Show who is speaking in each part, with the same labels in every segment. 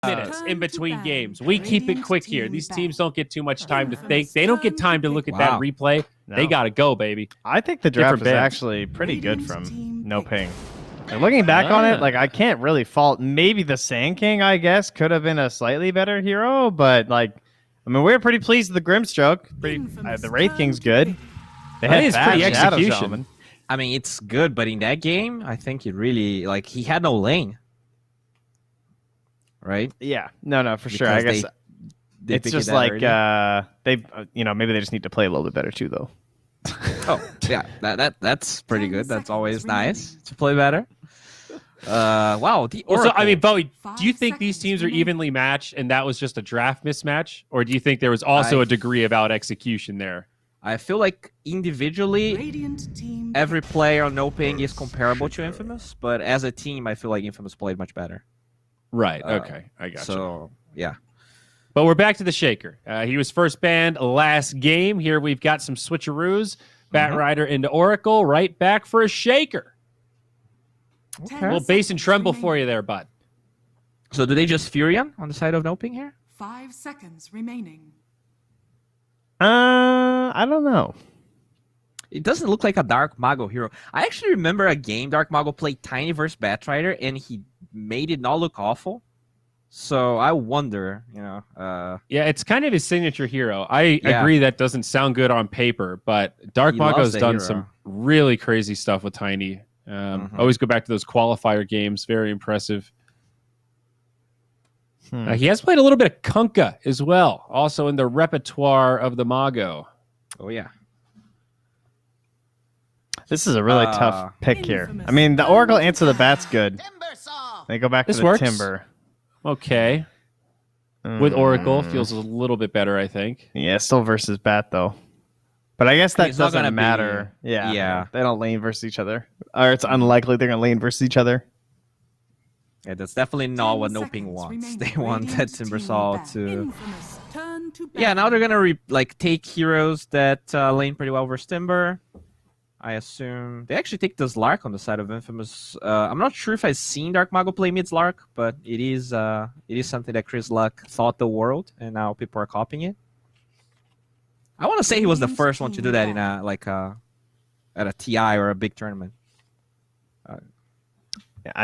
Speaker 1: minutes in between games. We keep it quick here. These teams don't get too much time to think. They don't get time to look at that replay. No. They got to go, baby.
Speaker 2: I think the draft is actually pretty good from NoPing. And looking back on it, like I can't really fault. Maybe the Sand King, I guess, could have been a slightly better hero, but like, I mean, we're pretty pleased with the Grimstroke. The Wraith King's good. They had
Speaker 1: pretty execution.
Speaker 3: I mean, it's good, but in that game, I think it really he had no lane, right?
Speaker 2: Yeah, no, for sure. I guess it's just like maybe they just need to play a little bit better too, though.
Speaker 3: Oh yeah, that's pretty good. That's always nice to play better. Wow.
Speaker 1: So, I mean, Bowie, do you think these teams are evenly matched and that was just a draft mismatch? Or do you think there was also a degree of out execution there?
Speaker 3: I feel like individually, every player on NoPing is comparable to Infamous, but as a team, I feel like Infamous played much better.
Speaker 1: Right. Okay. I got you.
Speaker 3: So, yeah.
Speaker 1: But we're back to the Shaker. He was first banned last game. Here we've got some switcheroos. Batrider into Oracle. Right back for a Shaker. Okay. A little bass and tremble for you there, bud.
Speaker 3: So do they just Furion on the side of NoPing here?
Speaker 4: 5 seconds remaining.
Speaker 2: I don't know.
Speaker 3: It doesn't look like a Dark Mago hero. I actually remember a game Dark Mago played Tiny versus Batrider, and he made it not look awful. So I wonder, Yeah,
Speaker 1: it's kind of his signature hero. I agree that doesn't sound good on paper, but Dark Mago's done some really crazy stuff with Tiny. Always go back to those qualifier games. Very impressive. He has played a little bit of Kunkka as well, also in the repertoire of the Mago.
Speaker 3: Oh, yeah.
Speaker 2: This is a really tough pick here. I mean, the Oracle Answer the Bat's good. They go back to the Timber.
Speaker 1: Okay. With Oracle, feels a little bit better, I think.
Speaker 2: Yeah, still versus Bat, though. But I guess that doesn't matter. Yeah. They don't lane versus each other. Or it's unlikely they're going to lane versus each other.
Speaker 3: Yeah, that's definitely not what NoPing wants. They want that Timbersaw to... Yeah, now they're going to take heroes that lane pretty well versus Timber. I assume... They actually take this Lark on the side of Infamous. I'm not sure if I've seen Dark Mago play mid Lark, but it is something that Chris Luck thought the world, and now people are copying it. I want to say he was the first one to do that in at a TI or a big tournament.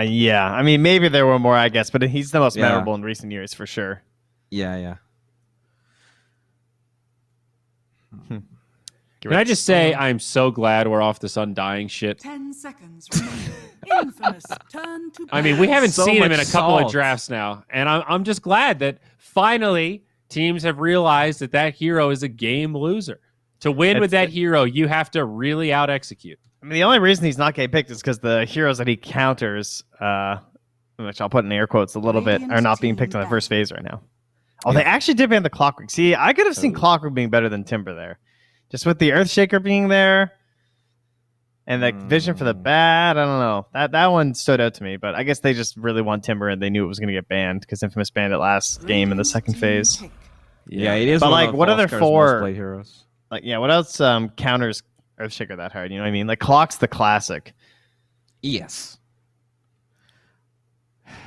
Speaker 2: Yeah, I mean, maybe there were more, I guess, but he's the most memorable in recent years for sure.
Speaker 3: Yeah.
Speaker 1: Can I just say I'm so glad we're off this Undying shit?
Speaker 4: 10 seconds remaining. Infamous turn to
Speaker 1: I mean, we haven't seen him in a couple of drafts now, and I'm just glad that finally teams have realized that hero is a game loser. To win with that hero, you have to really out execute.
Speaker 2: I mean, the only reason he's not getting picked is because the heroes that he counters, which I'll put in air quotes a little bit, are not being picked on the first phase right now. Oh, they actually did ban the Clockwork. See, I could have seen Clockwork being better than Timber there. Just with the Earthshaker being there and the vision for the Bat, I don't know. That one stood out to me, but I guess they just really want Timber and they knew it was going to get banned because Infamous banned it last game in the second phase.
Speaker 3: Yeah, it is.
Speaker 2: But what other four
Speaker 3: heroes?
Speaker 2: What else counters Earthshaker that hard? You know what I mean? Clock's the classic.
Speaker 3: Yes.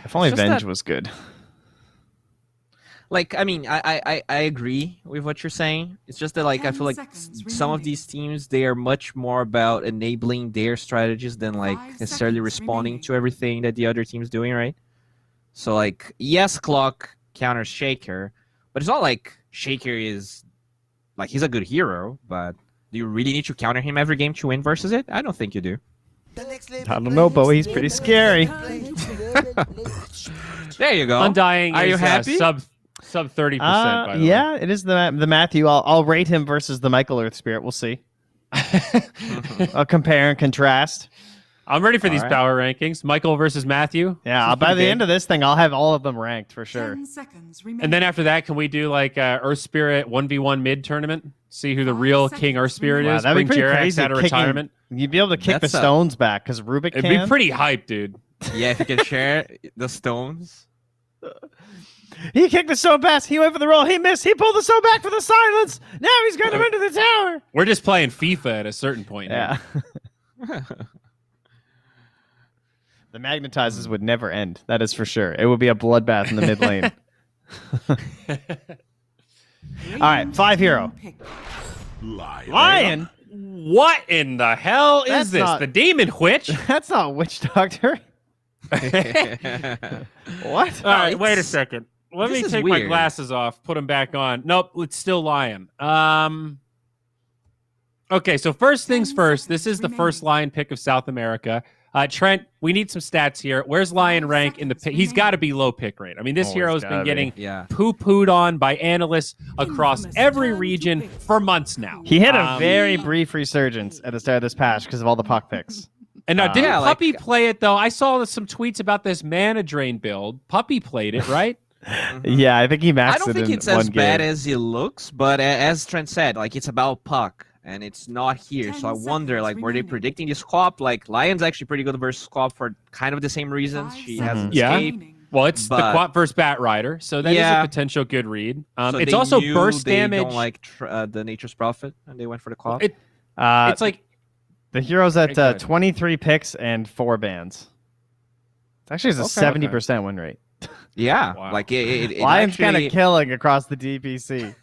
Speaker 2: If only Venge was good.
Speaker 3: I mean, I agree with what you're saying. It's just that, I feel like some of these teams, they are much more about enabling their strategies than, necessarily responding to everything that the other team's doing, right? So, yes, Clock counters Shaker, but it's not like Shaker is, he's a good hero, but do you really need to counter him every game to win versus it? I don't think you do.
Speaker 2: I don't know, Bo. He's pretty scary.
Speaker 3: There you go.
Speaker 1: Undying
Speaker 3: are
Speaker 1: is
Speaker 3: you happy?
Speaker 1: Sub 30%, by the way.
Speaker 2: Yeah, it is the Matthew. I'll rate him versus the Michael Earth Spirit. We'll see. I'll compare and contrast.
Speaker 1: I'm ready for these power rankings. Michael versus Matthew.
Speaker 2: Yeah, by the end of this thing, I'll have all of them ranked for sure.
Speaker 4: 10 seconds remaining.
Speaker 1: And then after that, can we do Earth Spirit 1v1 mid tournament? See who the real King Earth Spirit is.
Speaker 2: That'd
Speaker 1: Bring
Speaker 2: be pretty
Speaker 1: Jerax
Speaker 2: crazy.
Speaker 1: out of retirement.
Speaker 2: You'd be able to kick the stones back because Rubik can.
Speaker 1: It'd be pretty hype, dude.
Speaker 3: Yeah, if you can share the stones.
Speaker 2: He kicked the stone pass. He went for the roll. He missed. He pulled the stone back for the silence. Now he's going to into the tower.
Speaker 1: We're just playing FIFA at a certain point.
Speaker 2: Yeah. The magnetizers would never end. That is for sure. It would be a bloodbath in the mid lane. All right, 5 hero. Lion?
Speaker 1: What in the hell is
Speaker 2: That's
Speaker 1: this?
Speaker 2: not-
Speaker 1: The Demon Witch?
Speaker 2: That's not Witch Doctor. What?
Speaker 1: All right, wait a second. Let
Speaker 3: this
Speaker 1: me
Speaker 3: is
Speaker 1: take my
Speaker 3: weird.
Speaker 1: glasses off, put them back on. Nope, it's still Lion. Okay, so first things
Speaker 4: 10
Speaker 1: first. This
Speaker 4: seconds
Speaker 1: is the first
Speaker 4: remaining.
Speaker 1: Lion pick of South America. Trent, we need some stats here. Where's Lion
Speaker 4: 5
Speaker 1: rank in the
Speaker 4: seconds
Speaker 1: pick? He's
Speaker 4: remaining.
Speaker 1: got to be low pick rate. I mean, this
Speaker 2: Oh,
Speaker 1: hero's
Speaker 2: he's
Speaker 1: been
Speaker 2: gotta be.
Speaker 1: getting
Speaker 3: Yeah.
Speaker 1: poo-pooed on by analysts across
Speaker 4: Infamous
Speaker 1: every
Speaker 4: turn to
Speaker 1: region
Speaker 4: pick.
Speaker 1: for months now.
Speaker 2: He hit a
Speaker 1: Um,
Speaker 2: very brief resurgence at the start of this patch because of all the puck picks.
Speaker 1: And now, didn't
Speaker 3: Yeah,
Speaker 1: Puppy
Speaker 3: like-
Speaker 1: play it, though? I saw some tweets about this mana drain build. Puppy played it, right?
Speaker 2: Yeah, I think he maxed
Speaker 3: I don't
Speaker 2: it
Speaker 3: think
Speaker 2: in
Speaker 3: it's
Speaker 2: one
Speaker 3: as bad
Speaker 2: game.
Speaker 3: as it looks, but as Trent said, like it's about puck, and it's not here.
Speaker 4: 10
Speaker 3: So I wonder,
Speaker 4: seconds
Speaker 3: like, were they
Speaker 4: remaining.
Speaker 3: predicting this swap? Like, Lion's actually pretty good versus swap for kind of the same reasons.
Speaker 4: 5
Speaker 3: She
Speaker 4: seconds
Speaker 3: has
Speaker 1: Yeah.
Speaker 3: escape.
Speaker 4: remaining.
Speaker 1: Well, it's the
Speaker 3: But-
Speaker 1: Quap versus Bat Rider, so that is
Speaker 3: Yeah.
Speaker 1: a potential good read.
Speaker 3: So
Speaker 1: It's
Speaker 3: they
Speaker 1: also
Speaker 3: knew
Speaker 1: burst
Speaker 3: they
Speaker 1: damage.
Speaker 3: Don't like the Nature's Prophet, and they went for the quap.
Speaker 1: It's like
Speaker 2: The hero's at
Speaker 1: Okay, good.
Speaker 2: 23 picks and 4 bans. It's actually a
Speaker 1: Okay.
Speaker 2: 70% win rate.
Speaker 3: yeah,
Speaker 1: Wow.
Speaker 3: like it
Speaker 2: Lion's kind
Speaker 3: actually-
Speaker 2: of killing across the DPC.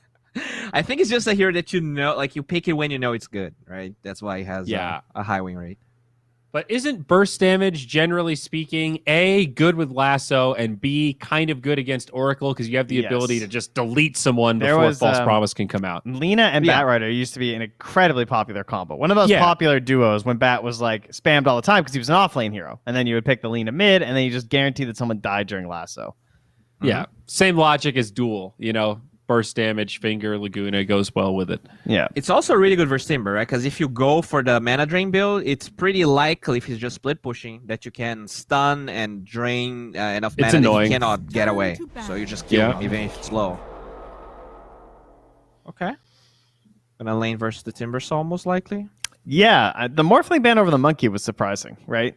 Speaker 3: I think it's just a hero that you know, like you pick it when you know it's good, right? That's why it has
Speaker 1: Yeah.
Speaker 3: a high win rate.
Speaker 1: But isn't burst damage, generally speaking, A, good with Lasso, and B, kind of good against Oracle because you have the
Speaker 2: Yes.
Speaker 1: ability to just delete someone
Speaker 2: There
Speaker 1: before
Speaker 2: was,
Speaker 1: False Promise can come out.
Speaker 2: Lena and
Speaker 3: Yeah.
Speaker 2: Bat Rider used to be an incredibly popular combo. One of those
Speaker 1: Yeah.
Speaker 2: popular duos when Bat was like spammed all the time because he was an offlane hero. And then you would pick the Lena mid, and then you just guarantee that someone died during Lasso.
Speaker 1: Yeah. Same logic as Duel, burst damage, Finger, Laguna goes well with it.
Speaker 2: Yeah.
Speaker 3: It's also really good versus Timber, right? Because if you go for the mana drain build, it's pretty likely if he's just split pushing that you can stun and drain enough
Speaker 1: It's
Speaker 3: mana
Speaker 1: annoying.
Speaker 3: that he cannot get
Speaker 4: Turn
Speaker 3: away.
Speaker 4: to
Speaker 3: So you
Speaker 4: battle.
Speaker 3: just kill
Speaker 1: Yeah.
Speaker 3: him even if it's low. Okay. Gonna lane versus the Timber Saw most likely.
Speaker 2: Yeah. The Morphling ban over the Monkey was surprising, right?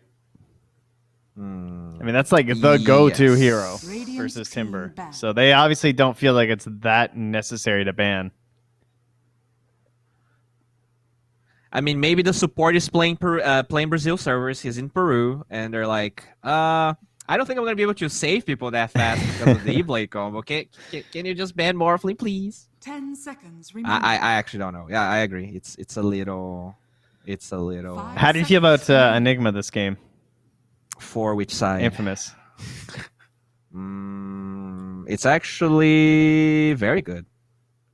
Speaker 2: I mean, that's like the go-to
Speaker 3: Yes.
Speaker 2: hero
Speaker 4: Radiant
Speaker 2: versus
Speaker 4: team
Speaker 2: Timber.
Speaker 4: ban.
Speaker 2: So they obviously don't feel like it's that necessary to ban.
Speaker 3: I mean, maybe the support is playing playing Brazil servers. He's in Peru, and they're like, I don't think I'm gonna be able to save people that fast because of the E-Blade combo. Can you just ban Morphling, please?
Speaker 4: 10 seconds remaining.
Speaker 3: I actually don't know. Yeah, I agree. It's a little.
Speaker 4: Five.
Speaker 2: How do you feel about Enigma this game?
Speaker 3: For which side?
Speaker 2: Infamous.
Speaker 3: It's actually very good.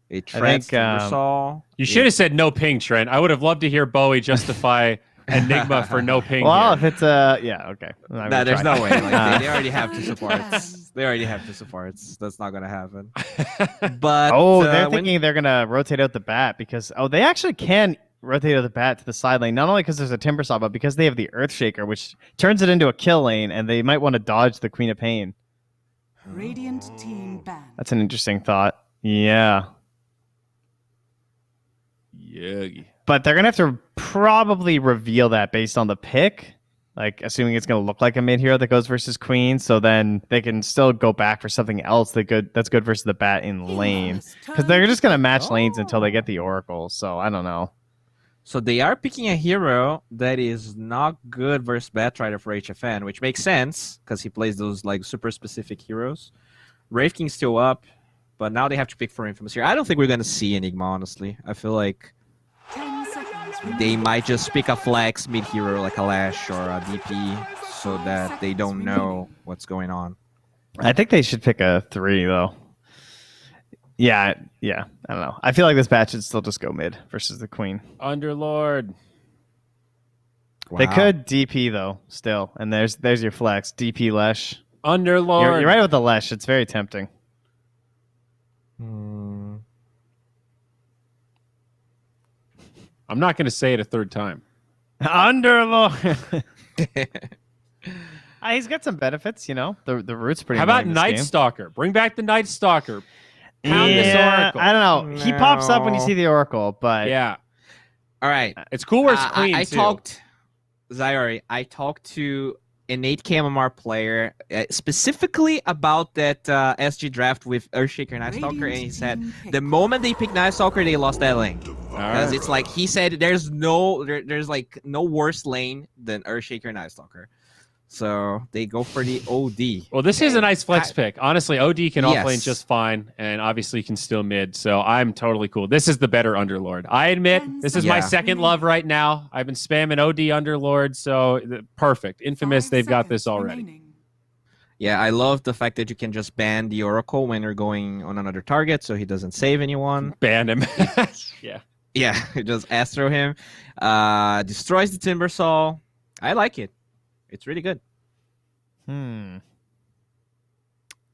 Speaker 3: It treads
Speaker 2: think,
Speaker 3: Timbersaw.
Speaker 1: You should have said no ping, Trent. I would have loved to hear Bowie justify Enigma for no ping.
Speaker 2: Well,
Speaker 1: here.
Speaker 2: if it's yeah, okay. I'm not
Speaker 3: No,
Speaker 2: gonna
Speaker 3: there's
Speaker 2: try.
Speaker 3: no way. Like, they already have two supports. They already have two supports. That's not gonna happen. But
Speaker 2: They're
Speaker 3: when-
Speaker 2: thinking they're gonna rotate out the bat because they actually can rotate out the bat to the side lane, not only because there's a Timbersaw, but because they have the Earthshaker, which turns it into a kill lane, and they might want to dodge the Queen of Pain.
Speaker 4: Radiant team ban.
Speaker 2: That's an interesting thought. Yeah.
Speaker 1: Yeah.
Speaker 2: But they're gonna have to probably reveal that based on the pick, like assuming it's gonna look like a mid hero that goes versus Queen. So then they can still go back for something else that's good versus the bat in lane, because they're just gonna match lanes until they get the Oracle. So I don't know.
Speaker 3: So they are picking a hero that is not good versus Batrider for HFN, which makes sense because he plays those like super specific heroes. Wraith King's still up, but now they have to pick for Infamous here. I don't think we're gonna see Enigma, honestly. I feel like
Speaker 4: 10 seconds remaining.
Speaker 3: they might just pick a flex mid hero like a Lash or a DP so that they don't know what's going on.
Speaker 2: I think they should pick a 3 though. Yeah. I don't know. I feel like this batch should still just go mid versus the Queen.
Speaker 1: Underlord.
Speaker 2: They
Speaker 3: Wow.
Speaker 2: could DP though, still, and there's your flex DP Lesh.
Speaker 1: Underlord.
Speaker 2: You're right with the Lesh. It's very tempting.
Speaker 1: I'm not going to say it a third time.
Speaker 2: Underlord. He's got some benefits, The root's pretty.
Speaker 1: How about
Speaker 2: annoying
Speaker 1: Night
Speaker 2: this game.
Speaker 1: Stalker? Bring back the Night Stalker. Pound this
Speaker 2: Yeah,
Speaker 1: Oracle.
Speaker 2: I don't know. He pops up when you
Speaker 3: No.
Speaker 2: see the Oracle, but
Speaker 1: Yeah.
Speaker 3: All right.
Speaker 1: It's cool where it's clean,
Speaker 3: I
Speaker 1: too.
Speaker 3: talked, Zyori, I talked to an 8K MMR player specifically about that SG draft with Earthshaker Night Stalker, and he said the moment they picked Night Stalker, they lost that lane. Because it's like he said, there's like no worse lane than Earthshaker Night Stalker. So they go for the OD.
Speaker 1: Well, this is a nice flex pick. Honestly, OD can
Speaker 3: Yes.
Speaker 1: offlane just fine, and obviously can still mid. So I'm totally cool. This is the better Underlord. I admit, this is my
Speaker 3: Yeah.
Speaker 1: second love right now. I've been spamming OD Underlord, so perfect. Infamous,
Speaker 4: 5
Speaker 1: they've got this
Speaker 4: seconds
Speaker 1: already.
Speaker 4: remaining.
Speaker 3: Yeah, I love the fact that you can just ban the Oracle when you're going on another target, so he doesn't save anyone.
Speaker 1: Ban him. Yeah.
Speaker 3: Yeah, just Astro him. Destroys the Timbersaw. I like it. It's really good.
Speaker 2: Hmm.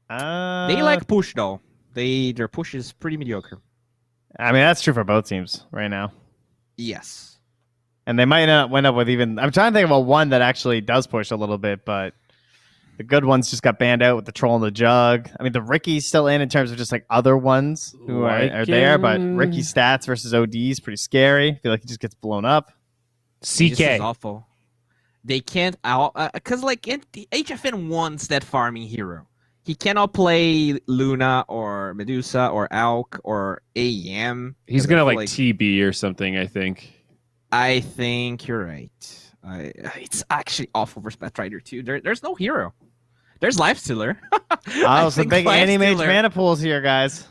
Speaker 3: They like push though. Their push is pretty mediocre.
Speaker 2: I mean, that's true for both teams right now.
Speaker 3: Yes.
Speaker 2: And they might not end up with even. I'm trying to think about one that actually does push a little bit, but the good ones just got banned out with the Troll and the Jug. I mean, the Ricky's still in terms of just like other ones who are there, but Ricky's stats versus OD is pretty scary. I feel like he just gets blown up.
Speaker 3: This is
Speaker 1: CK.
Speaker 3: awful. They can't out because like HFN wants that farming hero. He cannot play Luna or Medusa or Alk or AEM.
Speaker 1: He's
Speaker 3: 'cause
Speaker 1: going to
Speaker 3: I feel
Speaker 1: like TB or something, I think.
Speaker 3: I think you're right. It's actually awful for Batrider too. There's no hero. There's Lifestealer.
Speaker 2: Oh, some big anti-mage mana pools here, guys.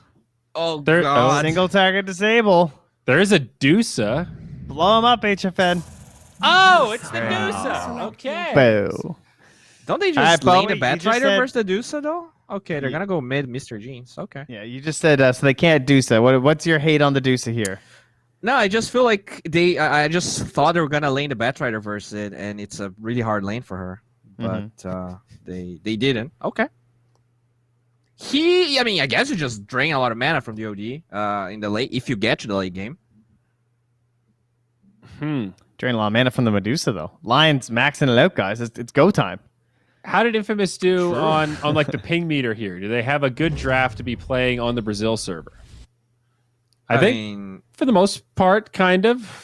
Speaker 3: Oh,
Speaker 1: There-
Speaker 3: God.
Speaker 2: Single target disable.
Speaker 1: There is a Dusa.
Speaker 2: Blow him up, HFN.
Speaker 1: Oh, it's the
Speaker 2: Wow.
Speaker 1: Dusa. Okay.
Speaker 2: Boo.
Speaker 3: Don't they
Speaker 2: Alright,
Speaker 3: just lane
Speaker 2: Bowie,
Speaker 3: the
Speaker 2: you just
Speaker 3: Batrider
Speaker 2: said-
Speaker 3: versus the Dusa though? Okay, they're gonna go mid Mr. Jeans. Okay.
Speaker 2: Yeah, you just said so they can't Dusa. What's your hate on the Dusa here?
Speaker 3: No, I just feel like I just thought they were gonna lane the Batrider versus it, and it's a really hard lane for her. But they didn't. Okay. I mean, I guess you just drain a lot of mana from the OD in the late if you get to the late game.
Speaker 2: Drain a lot of mana from the Medusa though. Lion's maxing it out, guys. It's go time.
Speaker 1: How did Infamous do on like the ping meter here? Do they have a good draft to be playing on the Brazil server? I think
Speaker 3: mean,
Speaker 1: for the most part, kind of.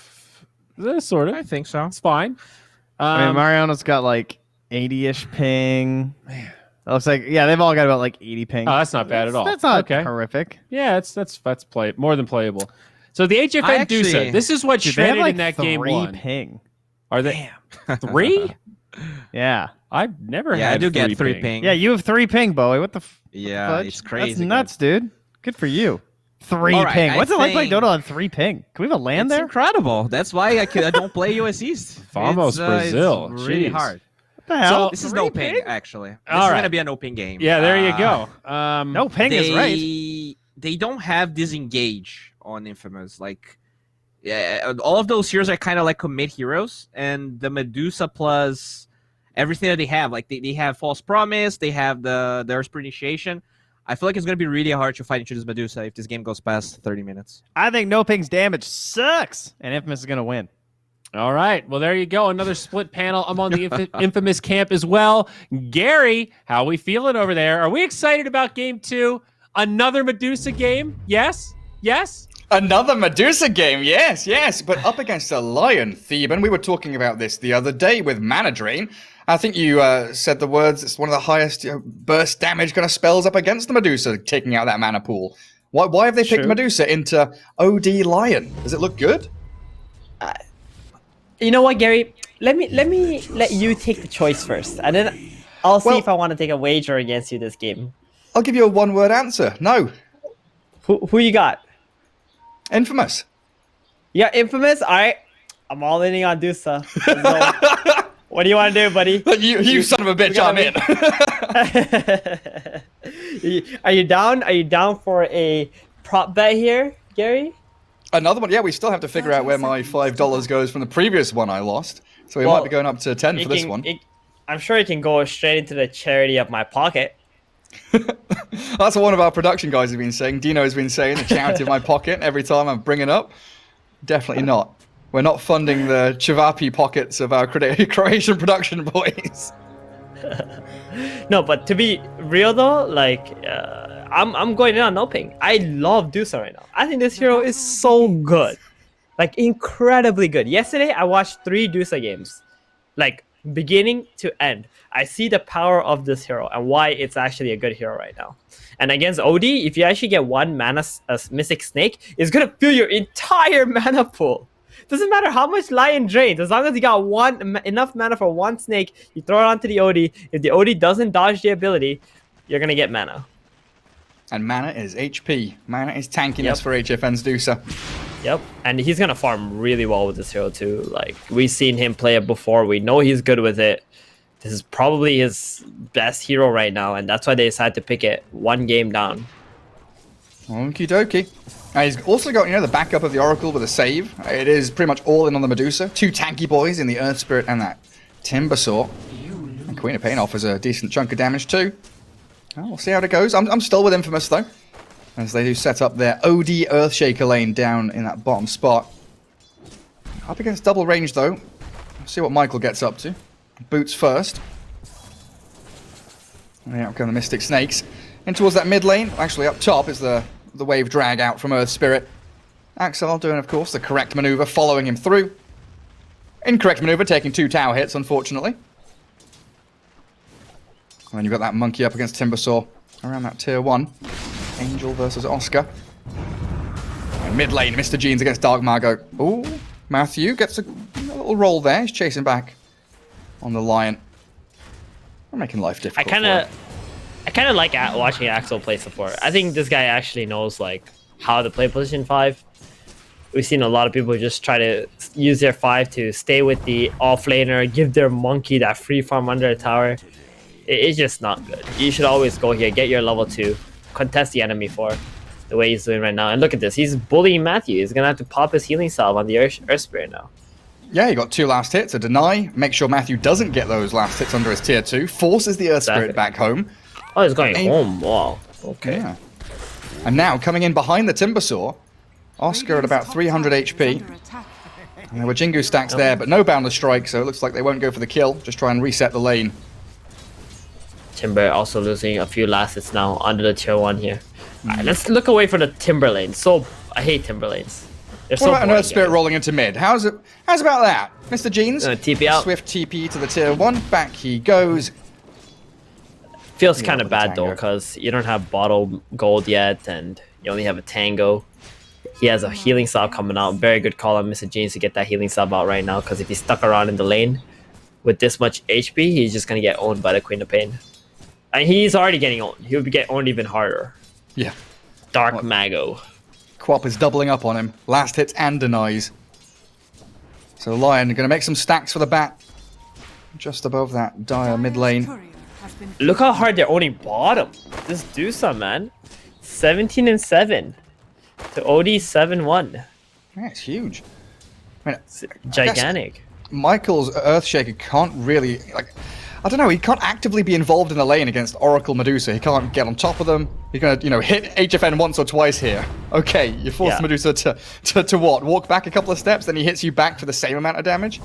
Speaker 1: Sort of.
Speaker 3: I think so.
Speaker 1: It's fine.
Speaker 2: I mean, Mariano's got like 80-ish ping. Man. It looks like they've all got about like 80 ping.
Speaker 1: Oh, that's not bad at all.
Speaker 2: That's not
Speaker 1: okay.
Speaker 2: horrific.
Speaker 1: Yeah, that's more than playable. So the HFN Dusa, this is what
Speaker 2: Dude, they
Speaker 1: shredded
Speaker 2: have like
Speaker 1: in that game
Speaker 2: 3
Speaker 1: one.
Speaker 2: ping.
Speaker 1: Are they 3?
Speaker 2: Yeah.
Speaker 1: I've never had.
Speaker 3: Yeah, I do get
Speaker 1: 3
Speaker 3: 3 ping.
Speaker 2: Yeah, you have 3 ping, Bowie. What the
Speaker 3: Yeah,
Speaker 2: fudge?
Speaker 3: it's crazy.
Speaker 2: That's nuts, dude. Good for you. 3
Speaker 3: All right,
Speaker 2: ping.
Speaker 3: I
Speaker 2: What's it like playing
Speaker 3: think-
Speaker 2: Dota on 3 ping? Can we have a land
Speaker 3: It's
Speaker 2: there?
Speaker 3: incredible. That's why I don't play US East.
Speaker 1: Vamos, Brazil.
Speaker 3: It's really
Speaker 1: Jeez.
Speaker 3: hard.
Speaker 2: What the hell?
Speaker 3: This is
Speaker 2: 3
Speaker 3: no ping, actually. This
Speaker 1: All
Speaker 3: is
Speaker 1: right.
Speaker 3: gonna be a no ping game.
Speaker 1: Yeah, there you go.
Speaker 2: No ping is right.
Speaker 3: They don't have disengage on Infamous. Like, yeah, all of those heroes are kind of like commit heroes, and the Medusa plus everything that they have, like they have False Promise, they have their Spirit Initiation. I feel like it's gonna be really hard to fight into this Medusa if this game goes past 30 minutes.
Speaker 2: I think no ping's damage sucks, and Infamous is gonna win.
Speaker 1: All right. Well, there you go. Another split panel. I'm on the Infamous camp as well. Gary, how we feeling over there? Are we excited about game 2? Another Medusa game? Yes? Yes?
Speaker 5: Another Medusa game, yes, but up against a Lion, Theban. We were talking about this the other day with Mana Drain. I think you said the words, it's one of the highest burst damage kind of spells up against the Medusa, taking out that mana pool. Why have they picked
Speaker 2: True.
Speaker 5: Medusa into OD Lion? Does it look good?
Speaker 6: You know what, Gary? Let you take the choice first, and then I'll see
Speaker 5: Well-
Speaker 6: if I want to take a wager against you this game.
Speaker 5: I'll give you a one-word answer. No.
Speaker 6: Who you got?
Speaker 5: Infamous.
Speaker 6: Yeah, Infamous. All right, I'm all in on Dusa. Let's go. What do you want to do, buddy?
Speaker 5: You son of a bitch, I'm
Speaker 6: in. Are you down? Are you down for a prop bet here, Gary?
Speaker 5: Another one. Yeah, we still have to figure out where my $5 goes from the previous one I lost. So we might be going up to 10 for this one.
Speaker 6: I'm sure it can go straight into the charity of my pocket.
Speaker 5: That's what one of our production guys has been saying. Dino has been saying the charity of my pocket every time I bring it up. Definitely not. We're not funding the Chivapi pockets of our Croatian production boys.
Speaker 6: No, but to be real though, like I'm going in on NoPing. I love Dusa right now. I think this hero is so good, like incredibly good. Yesterday I watched 3 Dusa games, like beginning to end. I see the power of this hero and why it's actually a good hero right now. And against OD, if you actually get 1 mana Mystic Snake, it's gonna fill your entire mana pool. Doesn't matter how much Lion drains, as long as you got enough mana for one snake, you throw it onto the OD. If the OD doesn't dodge the ability, you're gonna get mana.
Speaker 5: And mana is HP. Mana is tankiness for HFN's Dusa.
Speaker 6: Yep, and he's gonna farm really well with this hero too. Like, we've seen him play it before. We know he's good with it. This is probably his best hero right now, and that's why they decided to pick it one game down.
Speaker 5: Okie dokie. He's also got, the backup of the Oracle with a save. It is pretty much all in on the Medusa. 2 tanky boys in the Earth Spirit and that Timber Saw. And Queen of Pain offers a decent chunk of damage too. Oh, we'll see how it goes. I'm still with Infamous though, as they do set up their OD Earthshaker lane down in that bottom spot. Up against double range though. Let's see what Michael gets up to. Boots first. And out come the Mystic Snakes. In towards that mid lane. Actually, up top is the wave drag out from Earth Spirit. Axel doing, of course, the correct maneuver, following him through. Incorrect maneuver, taking 2 tower hits, unfortunately. And then you've got that monkey up against Timbersaw around that tier 1. Angel versus Oscar. And mid lane, Mr. Jeans against Dark Margot. Ooh, Matthew gets a little roll there. He's chasing back on the Lion. We're making life difficult.
Speaker 6: I kind of like watching Axel play support. I think this guy actually knows like how to play position 5. We've seen a lot of people just try to use their 5 to stay with the offlaner, give their monkey that free farm under the tower. It's just not good. You should always go here, get your level 2, contest the enemy for the way he's doing right now. And look at this, he's bullying Matthew. He's gonna have to pop his healing salve on the Earth Spirit now.
Speaker 5: Yeah, he got 2 last hits, a deny. Make sure Matthew doesn't get those last hits under his tier 2. Forces the Earth Spirit back home.
Speaker 6: Oh, he's going home. Wow. Okay.
Speaker 5: Yeah. And now, coming in behind the Timbersaw, Oscar at about 300 HP. And there were Jingu stacks there, but no Boundless Strike, so it looks like they won't go for the kill. Just try and reset the lane.
Speaker 6: Timber also losing a few last hits now under the tier 1 here. Alright, let's look away from the Timber lane. I hate Timber lanes. They're
Speaker 5: What about an Earth Spirit rolling into mid? How's about that? Mr. Jeans?
Speaker 6: TP out.
Speaker 5: Swift TP to the tier 1. Back he goes.
Speaker 6: Feels kind of bad though, because you don't have bottle gold yet, and you only have a Tango. He has a healing salve coming out. Very good call on Mr. Jeans to get that healing salve out right now, because if he's stuck around in the lane with this much HP, he's just going to get owned by the Queen of Pain. And he's already getting owned. He'll get owned even harder.
Speaker 5: Yeah.
Speaker 6: Dark Mago.
Speaker 5: Quap is doubling up on him. Last hits and denies. So Lion going to make some stacks for the bat. Just above that dire mid lane.
Speaker 6: Look how hard they're owning bottom. This Dusa, man. 17-7 to OD 7-1.
Speaker 5: Yeah, it's huge. I mean,
Speaker 6: It's gigantic.
Speaker 5: Michael's Earthshaker can't really, I don't know, he can't actively be involved in the lane against Oracle Medusa. He can't get on top of them. He's going to, hit HFN once or twice here. Okay, you force Medusa to what? Walk back a couple of steps, then he hits you back for the same amount of damage?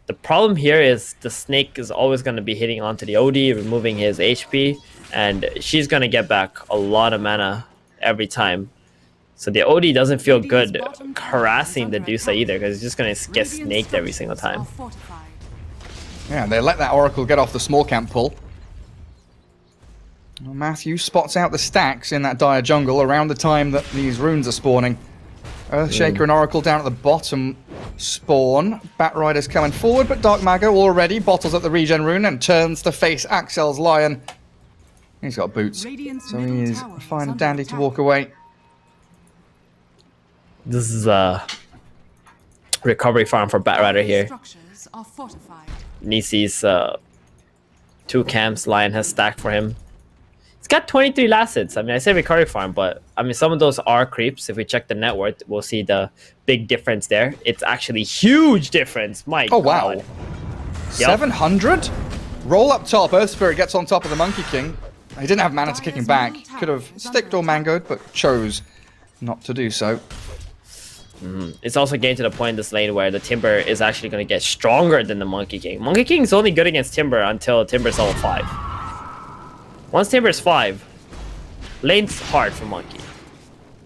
Speaker 6: The problem here is the snake is always going to be hitting onto the OD, removing his HP, and she's going to get back a lot of mana every time. So the OD doesn't feel good harassing the Dusa either, because it's just going to get snaked every single time.
Speaker 5: Yeah, they let that Oracle get off the small camp pull. Well, Matthew spots out the stacks in that dire jungle around the time that these runes are spawning. Earthshaker and Oracle down at the bottom spawn. Batrider's coming forward, but Dark Mago already bottles up the regen rune and turns to face Axel's Lion. He's got boots, so he's fine and dandy to walk away.
Speaker 6: This is a recovery farm for Batrider here. Needs these 2 camps Lion has stacked for him. It's got 23 last hits. I mean, I say recovery farm, but I mean, some of those are creeps. If we check the net worth, we'll see the big difference there. It's actually huge difference. My God.
Speaker 5: Wow. Yep. 700? Roll up top. Earth Spirit gets on top of the Monkey King. He didn't have mana to kick him back. Could have sticked or mangoed, but chose not to do so.
Speaker 6: It's also getting to the point in this lane where the Timber is actually going to get stronger than the Monkey King. Monkey King is only good against Timber until Timber's level 5. Once Timber's 5, lane's hard for Monkey.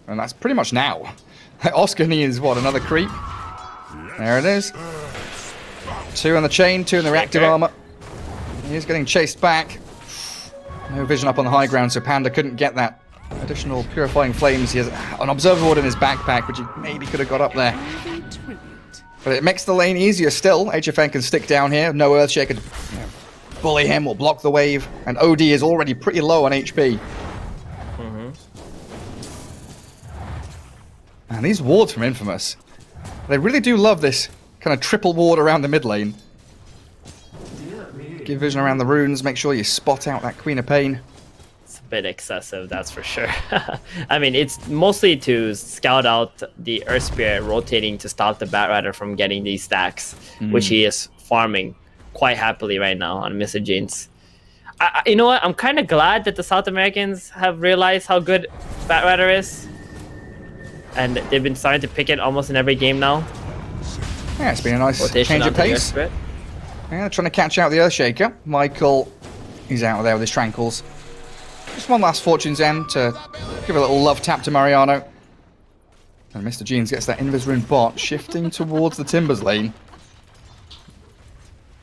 Speaker 5: And that's pretty much now. Oscar needs, what, another creep? There it is. 2 on the chain, 2 in the reactive armor. He's getting chased back. No vision up on the high ground, so Panda couldn't get that additional purifying flames. He has an observer ward in his backpack, which he maybe could have got up there. But it makes the lane easier still. HFN can stick down here. No Earthshaker to bully him or block the wave. And OD is already pretty low on HP. And these wards from Infamous, they really do love this kind of triple ward around the mid lane. Give vision around the runes, make sure you spot out that Queen of Pain.
Speaker 6: It's a bit excessive, that's for sure. I mean, it's mostly to scout out the Earth Spirit rotating to stop the Batrider from getting these stacks, which he is farming quite happily right now on Mr. Jeans. You know what? I'm kind of glad that the South Americans have realized how good Batrider is. And they've been starting to pick it almost in every game now.
Speaker 5: Yeah, it's been a nice
Speaker 6: Rotation
Speaker 5: change of pace. Yeah, trying to catch out the Earthshaker. Michael, he's out there with his Tranquils. Just one last Fortune's End to give a little love tap to Mariano. And Mr. Jeans gets that Invis Rune bot, shifting towards the Timbers lane.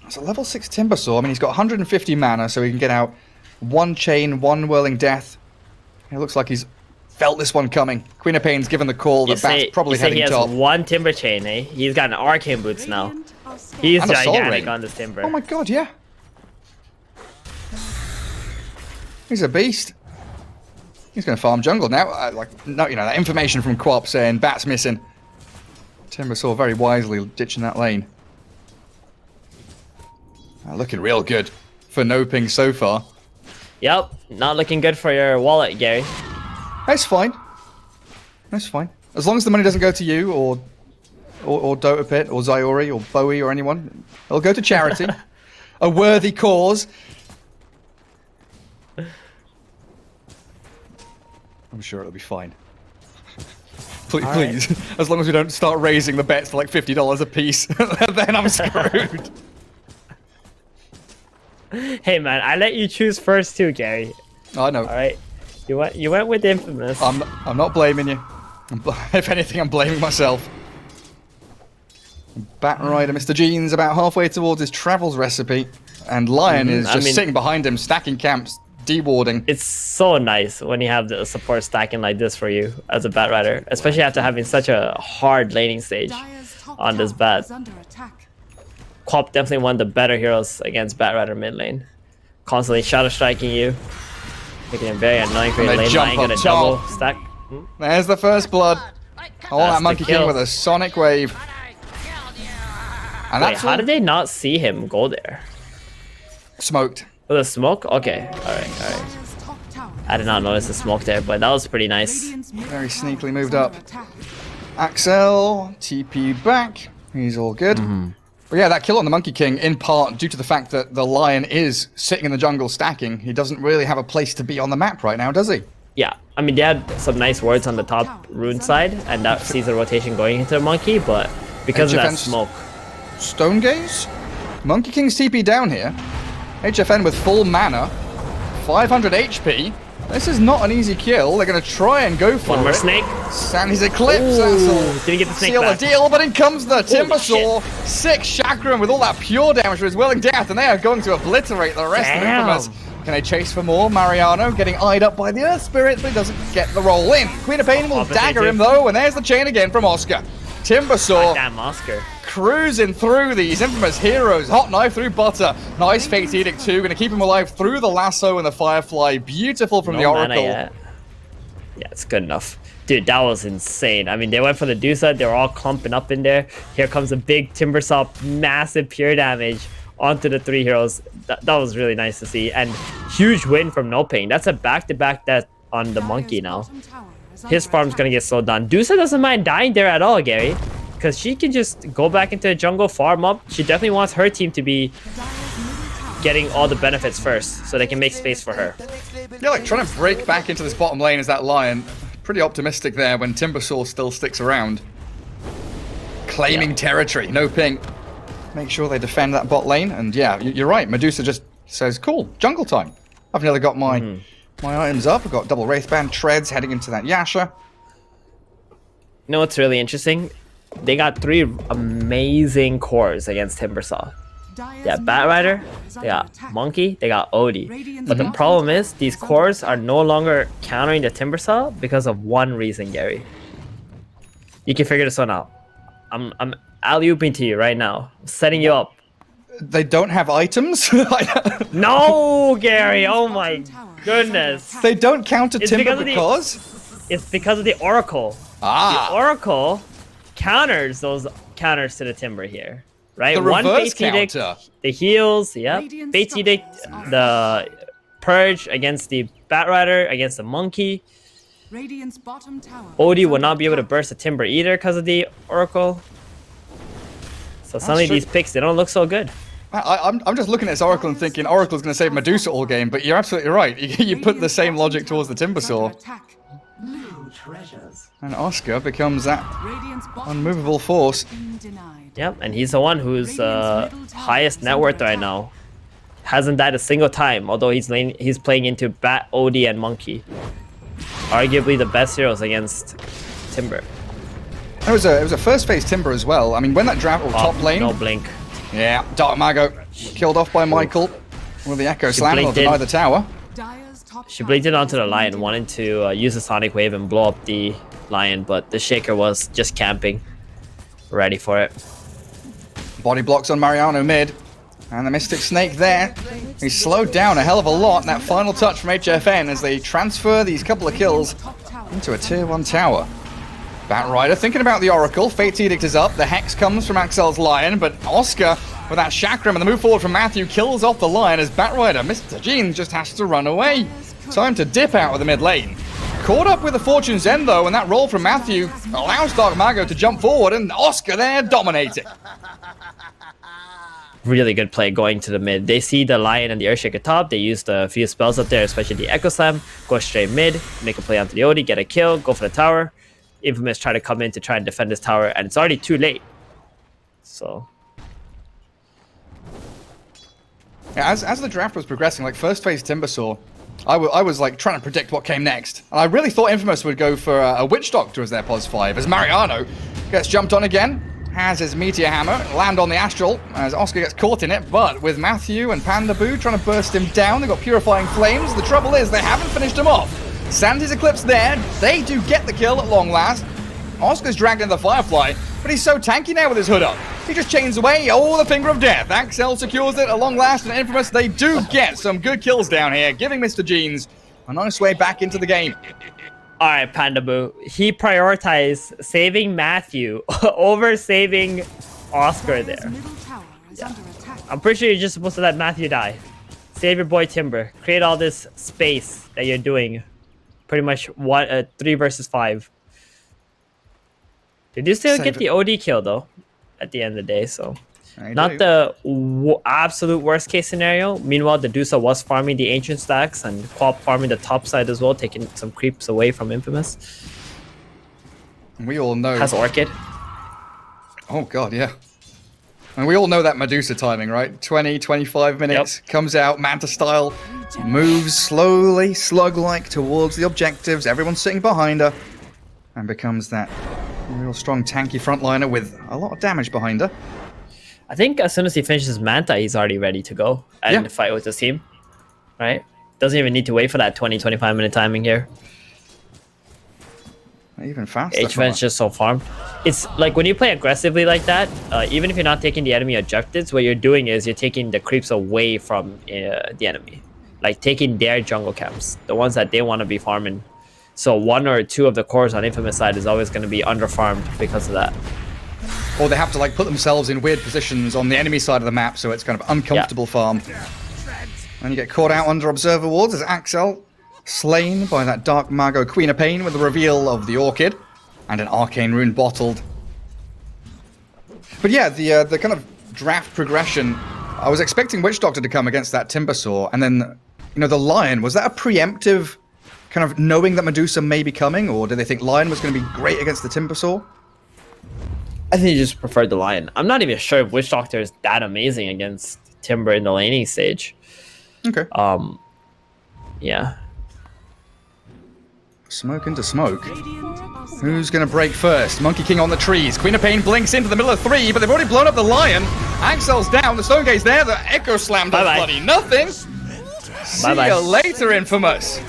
Speaker 5: It's a level 6 Timbersaw. I mean, he's got 150 mana, so he can get out one chain, one Whirling Death. It looks like he's felt this one coming. Queen of Pain's given the call that Bat's probably heading top.
Speaker 6: He has one Timber Chain, eh? He's got an Arcane Boots now. He's
Speaker 5: and
Speaker 6: gigantic on this Timber.
Speaker 5: Oh my god, yeah. He's a beast. He's going to farm jungle now. No, you know, that information from Quap saying Bat's missing. Timbersaw very wisely ditching that lane. Looking real good for NoPing so far.
Speaker 6: Yep, not looking good for your wallet, Gary.
Speaker 5: That's fine. That's fine. As long as the money doesn't go to you or Dota Pit or Zyori or Bowie or anyone, it'll go to charity. A worthy cause. I'm sure it'll be fine. Please. As long as we don't start raising the bets to like $50 a piece, then I'm screwed.
Speaker 6: Hey man, I let you choose first too, Gary.
Speaker 5: I know.
Speaker 6: All right, you went with Infamous.
Speaker 5: I'm not blaming you. If anything, I'm blaming myself. Batrider, Mr. Jeans, about halfway towards his travels recipe, and Lion is just sitting behind him, stacking camps, dewarding.
Speaker 6: It's so nice when you have the support stacking like this for you as a Batrider, especially after having such a hard laning stage on this bat. Quap definitely one of the better heroes against Batrider mid lane. Constantly shadow striking you, making it very annoying for your lane line. Got a double stack.
Speaker 5: There's the first blood. Oh, that Monkey King with a sonic wave. And
Speaker 6: wait, how did they not see him go there?
Speaker 5: Smoked.
Speaker 6: Oh, the smoke? Okay, alright. I did not notice the smoke there, but that was pretty nice.
Speaker 5: Very sneakily moved up. Axel, TP back. He's all good. But yeah, that kill on the Monkey King, in part due to the fact that the Lion is sitting in the jungle stacking. He doesn't really have a place to be on the map right now, does he?
Speaker 6: Yeah, I mean, they had some nice words on the top rune side, and that sees the rotation going into the Monkey, but because of that smoke.
Speaker 5: Stone Gaze? Monkey King's TP down here. HFN with full mana. 500 HP. This is not an easy kill. They're going to try and go for it.
Speaker 6: One more snake.
Speaker 5: Sandy's Eclipse.
Speaker 6: Didn't get the snake
Speaker 5: seal
Speaker 6: back.
Speaker 5: the deal, but in comes the Timbersaw. 6 Chakram with all that pure damage for his Willing Death, and they are going to obliterate the rest of Infamous. Can they chase for more? Mariano getting eyed up by the Earth Spirit, but he doesn't get the roll in. Queen of Pain will dagger him though, and there's the chain again from Oscar. Timbersaw
Speaker 6: Damn Oscar.
Speaker 5: cruising through these Infamous heroes. Hot knife through butter. Nice Fate's Edict too. Going to keep him alive through the lasso and the Firefly. Beautiful from the Oracle.
Speaker 6: Yeah, it's good enough. Dude, that was insane. I mean, they went for the Dusa. They were all clumping up in there. Here comes a big Timbersaw, massive pure damage onto the 3 heroes. That was really nice to see. And huge win from NoPing. That's a back-to-back death on the Monkey now. His farm's gonna get slowed down. Dusa doesn't mind dying there at all, Gary, because she can just go back into the jungle, farm up. She definitely wants her team to be getting all the benefits first, so they can make space for her.
Speaker 5: Yeah, like trying to break back into this bottom lane as that Lion. Pretty optimistic there when Timbersaw still sticks around. Claiming territory, NoPing. Make sure they defend that bot lane, and yeah, you're right. Medusa just says, "Cool, jungle time." I've nearly got my items up. I've got double Wraithband treads heading into that Yasha.
Speaker 6: You know what's really interesting? They got 3 amazing cores against Timbersaw. They got Bat Rider, they got Monkey, they got Odie. But the problem is these cores are no longer countering the Timber Saw because of one reason, Gary. You can figure this one out. I'm alley-ooping to you right now. I'm setting you up.
Speaker 5: They don't have items?
Speaker 6: No, Gary! Oh my goodness!
Speaker 5: They don't counter
Speaker 6: It's
Speaker 5: Timber
Speaker 6: because
Speaker 5: because?
Speaker 6: It's because of the Oracle.
Speaker 5: Ah.
Speaker 6: The Oracle counters those counters to the Timber here, right?
Speaker 5: The
Speaker 6: One
Speaker 5: reverse
Speaker 6: Fates Edict,
Speaker 5: counter.
Speaker 6: the heals, yep. Fates Edict, the Purge against the Bat Rider, against the Monkey.
Speaker 4: Radiant's bottom tower.
Speaker 6: Odie will not be able to burst the Timber either because of the Oracle. So suddenly
Speaker 5: true.
Speaker 6: these picks, they don't look so good.
Speaker 5: I'm just looking at this Oracle and thinking Oracle's going to save Medusa all game, but you're absolutely right. You put the same logic towards the Timber Saw. And Oscar becomes that unmovable force.
Speaker 6: Yep, and he's the one who's highest net worth right now. Hasn't died a single time, although he's playing into Bat, Odie, and Monkey. Arguably the best heroes against Timber.
Speaker 5: It was a first phase Timber as well. I mean, when that draft top lane,
Speaker 6: No blink.
Speaker 5: yeah, Dark Mago killed off by Michael with the Echo Slam will
Speaker 6: blinked in.
Speaker 5: deny the tower.
Speaker 6: She blinked it onto the Lion, wanting to use the Sonic Wave and blow up the Lion, but the Shaker was just camping, ready for it.
Speaker 5: Body blocks on Mariano mid, and the Mystic Snake there. He's slowed down a hell of a lot. And that final touch from HFN as they transfer these couple of kills into a tier 1 tower. Bat Rider thinking about the Oracle. Fate's Edict is up. The Hex comes from Axel's Lion, but Oscar with that Chakram and the move forward from Matthew kills off the Lion as Bat Rider, Mr. Jean, just has to run away. Time to dip out of the mid lane. Caught up with the Fortune's End though, and that roll from Matthew allows Dark Mago to jump forward, and Oscar there dominating.
Speaker 6: Really good play going to the mid. They see the Lion and the Earthshaker top. They use the few spells up there, especially the Echo Slam. Go straight mid, make a play onto the Odie, get a kill, go for the tower. Infamous try to come in to try and defend this tower, and it's already too late. So
Speaker 5: Yeah, as the draft was progressing, like first phase Timber Saw, I was like trying to predict what came next. And I really thought Infamous would go for a Witch Doctor as their pos 5, as Mariano gets jumped on again, has his Meteor Hammer, land on the Astral, as Oscar gets caught in it, but with Matthew and Panda Boo trying to burst him down, they've got Purifying Flames. The trouble is, they haven't finished him off. Sandy's Eclipse there, they do get the kill at long last. Oscar's dragged in the Firefly, but he's so tanky now with his hood up. He just chains away, oh, the Finger of Death. Axel secures it at long last, and Infamous, they do get some good kills down here, giving Mr. Jeans a nice way back into the game.
Speaker 6: all right, Panda Boo. He prioritized saving Matthew over saving Oscar there. I'm pretty sure you're just supposed to let Matthew die. Save your boy Timber. Create all this space that you're doing. Pretty much 3 versus 5. They do still get the OD kill though, at the end of the day. So not the absolute worst case scenario. Meanwhile, the Dusa was farming the ancient stacks and Quap farming the top side as well, taking some creeps away from Infamous.
Speaker 5: We all know.
Speaker 6: Has Orchid.
Speaker 5: Oh god, yeah. And we all know that Medusa timing, right? 20, 25 minutes, comes out, Manta style, moves slowly, slug-like towards the objectives, everyone's sitting behind her, and becomes that real strong tanky frontliner with a lot of damage behind her.
Speaker 6: I think as soon as he finishes Manta, he's already ready to go and fight with his team, right? Doesn't even need to wait for that 20, 25 minute timing here.
Speaker 5: Even faster.
Speaker 6: HVen's just so farmed. It's like when you play aggressively like that, even if you're not taking the enemy objectives, what you're doing is you're taking the creeps away from the enemy. Like taking their jungle camps, the ones that they want to be farming. So 1 or 2 of the cores on Infamous side is always going to be underfarmed because of that.
Speaker 5: Or they have to like put themselves in weird positions on the enemy side of the map, so it's kind of uncomfortable farm. And you get caught out under Observer Wards as Axel slain by that Dark Mago Queen of Pain with the reveal of the Orchid and an Arcane Rune bottled. But yeah, the kind of draft progression, I was expecting Witch Doctor to come against that Timber Saw, and then, you know, the Lion, was that a preemptive kind of knowing that Medusa may be coming, or did they think Lion was going to be great against the Timber Saw?
Speaker 6: I think you just preferred the Lion. I'm not even sure if Witch Doctor is that amazing against Timber in the laning stage.
Speaker 5: Okay.
Speaker 6: Yeah.
Speaker 5: Smoke into smoke. Who's going to break first? Monkey King on the trees. Queen of Pain blinks into the middle of 3, but they've already blown up the Lion. Axel's down, the Stone Gate's there, the Echo Slam does
Speaker 6: Bye-bye.
Speaker 5: bloody nothing. See you later, Infamous.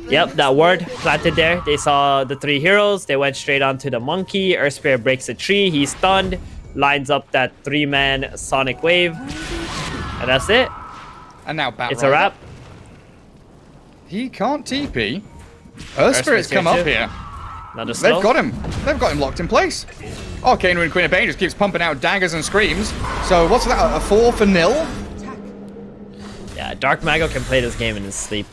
Speaker 6: Yep, that word planted there. They saw the 3 heroes. They went straight onto the monkey. Earth Spirit breaks the tree. He's stunned. Lines up that 3-man Sonic Wave. And that's it.
Speaker 5: And now Bat
Speaker 6: It's a wrap.
Speaker 5: He can't TP. Earth Spirit's come up here.
Speaker 6: Another slow.
Speaker 5: They've got him. They've got him locked in place. Arcane Rune Queen of Pain just keeps pumping out daggers and screams. So what's that? A 4 for nil?
Speaker 6: Yeah, Dark Mago can play this game in his sleep.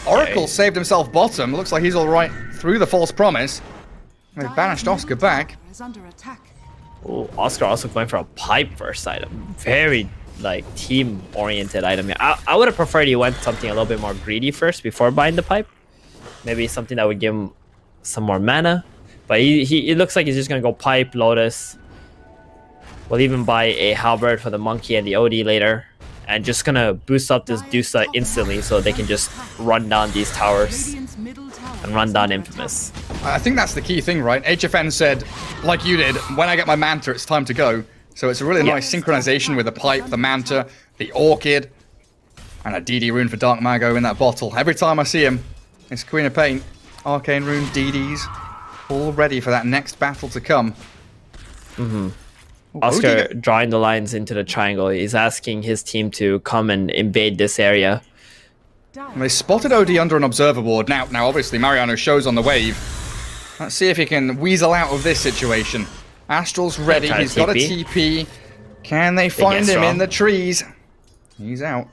Speaker 5: Oracle saved himself bottom. Looks like he's all right through the false promise. They've banished Oscar back.
Speaker 4: Is under attack.
Speaker 6: Oh, Oscar also going for a pipe first item. Very like team-oriented item here. I would have preferred he went something a little bit more greedy first before buying the pipe. Maybe something that would give him some more mana. But it looks like he's just gonna go pipe, Lotus. We'll even buy a halberd for the monkey and the OD later. And just gonna boost up this Dusa instantly so they can just run down these towers and run down Infamous.
Speaker 5: I think that's the key thing, right? HFN said, like you did, when I get my Manta, it's time to go. So it's a really nice synchronization with the pipe, the Manta, the Orchid, and a DD rune for Dark Mago in that bottle. Every time I see him, it's Queen of Pain, Arcane Rune, DDs, all ready for that next battle to come.
Speaker 6: Oscar drawing the lines into the triangle. He's asking his team to come and invade this area.
Speaker 5: They spotted OD under an observer ward. Now obviously Mariano shows on the wave. Let's see if he can weasel out of this situation. Astral's ready. He's got a TP. Can they find him in the trees? He's out.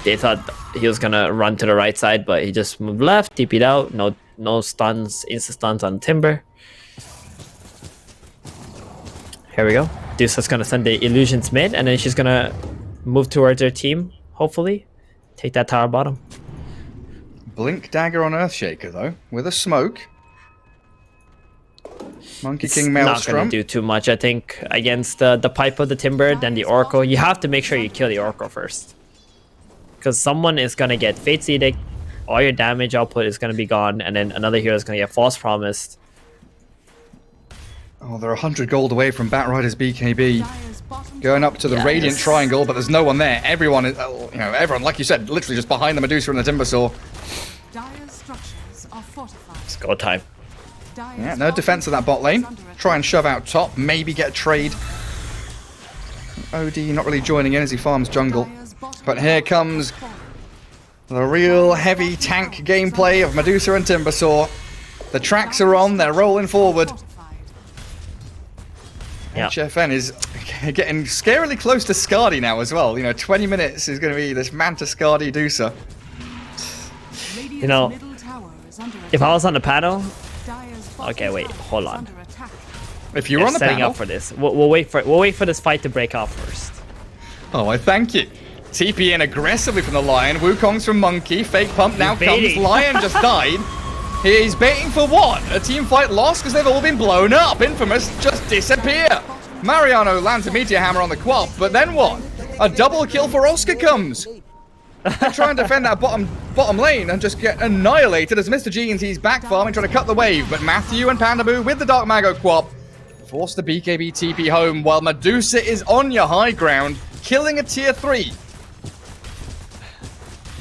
Speaker 6: They thought he was gonna run to the right side, but he just moved left, TP'd out. No stuns, insta stuns on Timber. Here we go. Dusa's gonna send the illusions mid, and then she's gonna move towards her team, hopefully. Take that tower bottom.
Speaker 5: Blink dagger on Earthshaker, though, with a smoke. Monkey King
Speaker 6: Not
Speaker 5: Maelstrom.
Speaker 6: gonna do too much, I think, against the pipe of the Timber, then the Oracle. You have to make sure you kill the Oracle first. Because someone is gonna get Fate's Edict, all your damage output is gonna be gone, and then another hero is gonna get False Promised.
Speaker 5: Oh, they're 100 gold away from Batrider's BKB. Going up to the Radiant Triangle, but there's no one there. Everyone is, everyone, like you said, literally just behind the Medusa and the Timbersaw.
Speaker 6: It's go time.
Speaker 5: Yeah, no defense of that bot lane. Try and shove out top, maybe get a trade. OD not really joining in as he farms jungle. But here comes the real heavy tank gameplay of Medusa and Timbersaw. The tracks are on, they're rolling forward.
Speaker 6: Yeah.
Speaker 5: HFN is getting scarily close to Skadi now as well. 20 minutes is going to be this Manta Skadi Dusa.
Speaker 6: You know, if I was on the panel... Okay, wait, hold on.
Speaker 5: If you were on the
Speaker 6: setting
Speaker 5: panel...
Speaker 6: up for this. We'll wait for this fight to break off first.
Speaker 5: Oh, I thank you. TP in aggressively from the Lion. Wukong's from Monkey. Fake pump now comes. Lion just died. He's baiting for what? A team fight lost because they've all been blown up. Infamous just disappear. Mariano lands a Meteor Hammer on the Quap, but then what? A double kill for Oscar comes. They try and defend that bottom lane and just get annihilated as Mr. Jeans, he's back farming, trying to cut the wave. But Matthew and Pandaboo with the Dark Mago Quap force the BKB TP home while Medusa is on your high ground, killing a tier 3.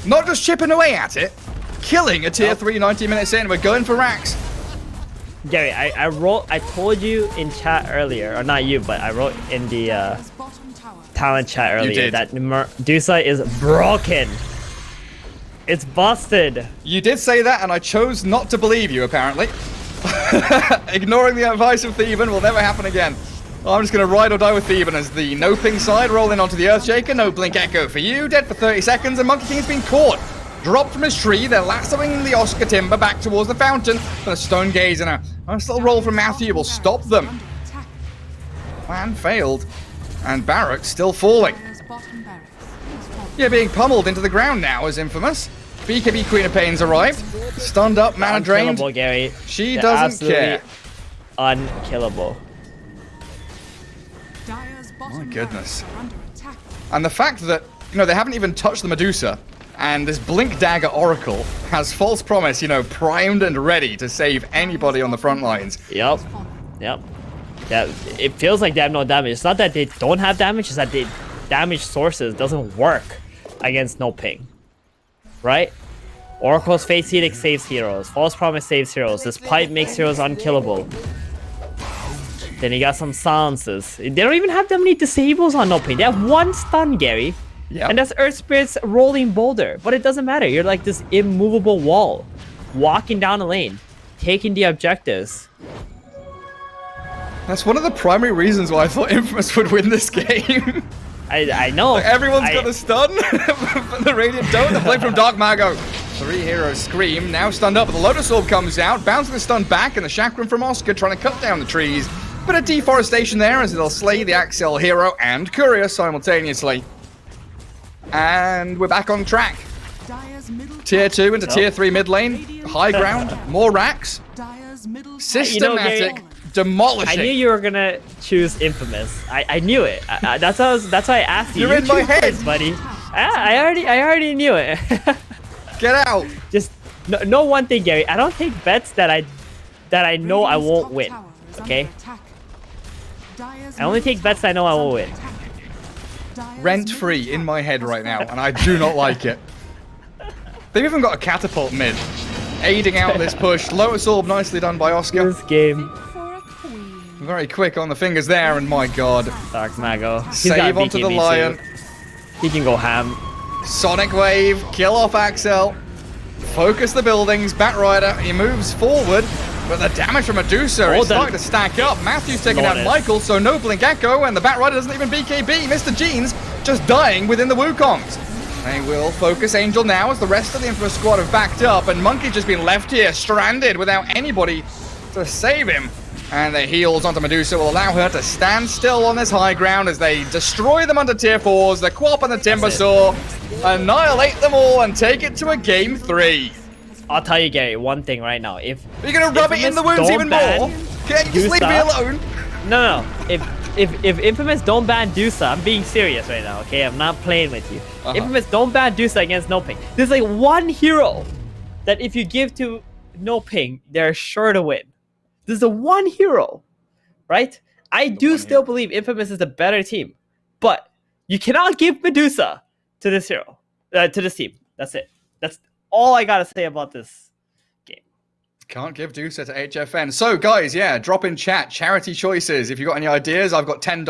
Speaker 5: Not just chipping away at it, killing a tier 3 90 minutes in. We're going for racks.
Speaker 6: Gary, I told you in chat earlier, or not you, but I wrote in the talent chat earlier that Medusa is broken. It's busted.
Speaker 5: You did say that, and I chose not to believe you, apparently. Ignoring the advice of Theban will never happen again. I'm just going to ride or die with Theban as the no-ping side rolling onto the Earthshaker. No blink echo for you. Dead for 30 seconds, and Monkey King's been caught. Dropped from his tree. They're lassoing the Oscar Timber back towards the fountain. But a Stone Gaze and a nice little roll from Matthew will stop them. Plan failed. And Barracks still falling. Yeah, being pummeled into the ground now as Infamous. BKB Queen of Pain's arrived. Stunned up, mana drained.
Speaker 6: Unkillable, Gary.
Speaker 5: She doesn't care.
Speaker 6: Unkillable.
Speaker 5: My goodness. And the fact that, they haven't even touched the Medusa, and this Blink Dagger Oracle has False Promise, primed and ready to save anybody on the front lines.
Speaker 6: Yep. Yeah, it feels like they have no damage. It's not that they don't have damage, it's that the damage sources doesn't work against NoPing. Right? Oracle's Face Edict saves heroes. False Promise saves heroes. This pipe makes heroes unkillable. Then you got some silences. They don't even have that many disables on NoPing. They have one stun, Gary.
Speaker 5: Yep.
Speaker 6: And that's Earth Spirit's rolling boulder. But it doesn't matter. You're like this immovable wall. Walking down a lane. Taking the objectives.
Speaker 5: That's one of the primary reasons why I thought Infamous would win this game.
Speaker 6: I know.
Speaker 5: Like, everyone's got the stun, but the Radiant don't. The play from Dark Mago. 3 heroes scream, now stunned up, but the Lotus Orb comes out, bouncing the stun back, and the Chakram from Oscar trying to cut down the trees. Bit of deforestation there as they'll slay the Axel hero and Courier simultaneously. And we're back on track. Tier 2 into Tier 3 mid lane. High ground, more racks. Systematic. Demolishing.
Speaker 6: I knew you were gonna choose Infamous. I knew it. That's why I asked you.
Speaker 5: You're in my head,
Speaker 6: buddy. I already knew it.
Speaker 5: Get out.
Speaker 6: Just know one thing, Gary. I don't take bets that I know I won't win. Okay. I only take bets that I know I won't win.
Speaker 5: Rent-free in my head right now, and I do not like it. They've even got a catapult mid, aiding out this push. Lotus Orb nicely done by Oscar.
Speaker 6: This game.
Speaker 5: Very quick on the fingers there, and my god.
Speaker 6: Dark Mago.
Speaker 5: Save onto the Lion.
Speaker 6: He can go ham.
Speaker 5: Sonic Wave, kill off Axel. Focus the buildings. Batrider, he moves forward, but the damage from Medusa is starting to stack up. Matthew's taking out Michael, so no Blink Echo, and the Batrider doesn't even BKB. Mr. Jeans just dying within the Wukongs. They will focus Angel now as the rest of the Infamous squad have backed up, and Monkey's just been left here, stranded, without anybody to save him. And the heals onto Medusa will allow her to stand still on this high ground as they destroy them under tier 4s. The Quap and the Timber Saw annihilate them all and take it to a game 3.
Speaker 6: I'll tell you, Gary, one thing right now. If
Speaker 5: you're gonna rub it in the wounds even more, can't you just leave me alone?
Speaker 6: No. If Infamous don't ban Dusa, I'm being serious right now. Okay, I'm not playing with you. Infamous don't ban Dusa against NoPing. There's like one hero that if you give to NoPing, they're sure to win. This is the one hero, right? I do still believe Infamous is a better team, but you cannot give Medusa to this hero, to this team. That's it. That's all I gotta say about this game.
Speaker 5: Can't give Dusa to HFN. So, guys, yeah, drop in chat, charity choices. If you got any ideas, I've got $10